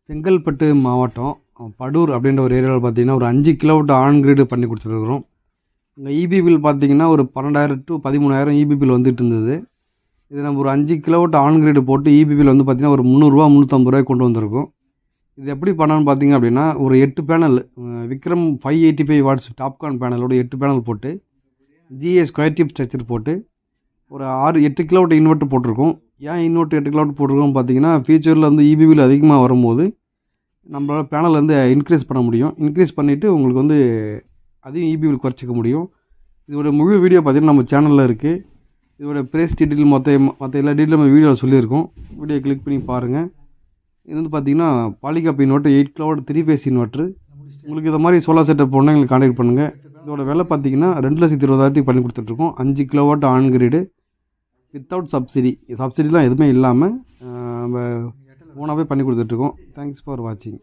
செங்கல்பட்டு மாவட்டம் படூர் அப்படின்ற ஒரு ஏரியாவில் பார்த்தீங்கன்னா ஒரு 5 கிலோவாட் ஆன் கிரிட் பண்ணி கொடுத்துருக்குறோம். இங்கே இபி பில் பார்த்தீங்கன்னா ஒரு 12,000 to 13,000 இபி பில் வந்துட்டு இருந்தது. இது நம்ம ஒரு 5 கிலோவாட் ஆன் கிரிட் போட்டு இபி பில் வந்து பார்த்தீங்கன்னா ஒரு 300 350 கொண்டு வந்திருக்கும். இது எப்படி பண்ணணும்னு பார்த்தீங்க அப்படின்னா, ஒரு 8 பேனல் விக்ரம் 585 வாட்ஸ் டாப்கான் பேனலோட 8 பேனல் போட்டு ஜிஏ ஸ்கொயர் டியூப் ஸ்ட்ரக்சர் போட்டு ஒரு 8 கிலோவாட் இன்வெர்ட்டர் போட்டிருக்கோம். ஏன் இன்வெர்ட்டர் 8 கிலோவாட் போட்டிருக்கோம்னு பார்த்தீங்கன்னா, ஃபியூச்சரில் வந்து இபி பில் அதிகமாக வரும்போது நம்மளால் பேனல் வந்து இன்க்ரீஸ் பண்ண முடியும். இன்க்ரீஸ் பண்ணிவிட்டு உங்களுக்கு வந்து அதையும் இபி பில் குறைச்சிக்க முடியும். இதோட முழு வீடியோ பார்த்தீங்கன்னா நம்ம சேனலில் இருக்குது. இதோட ப்ரைஸ் டீட்டெயில் மற்ற எல்லா டீட்டெயிலும் நம்ம வீடியோவில் சொல்லியிருக்கோம். வீடியோ கிளிக் பண்ணி பாருங்கள். இது வந்து பார்த்தீங்கன்னா Polycab inverter 8 kilowatt 3 face inverter. உங்களுக்கு இதை மாதிரி சோலார் செட்டப் போனால் எங்களுக்கு கான்டாக்ட் பண்ணுங்கள். இதோட விலை பார்த்தீங்கன்னா 2,20,000 பண்ணி கொடுத்துட்ருக்கோம். 5 கிலோவாட் ஆன் கிரிடு வித்தவுட் சப்சிடிலாம் எதுவுமே இல்லாமல் நம்ம ஓனாகவே பண்ணி கொடுத்துட்ருக்கோம். தேங்க்ஸ் ஃபார் வாட்சிங்.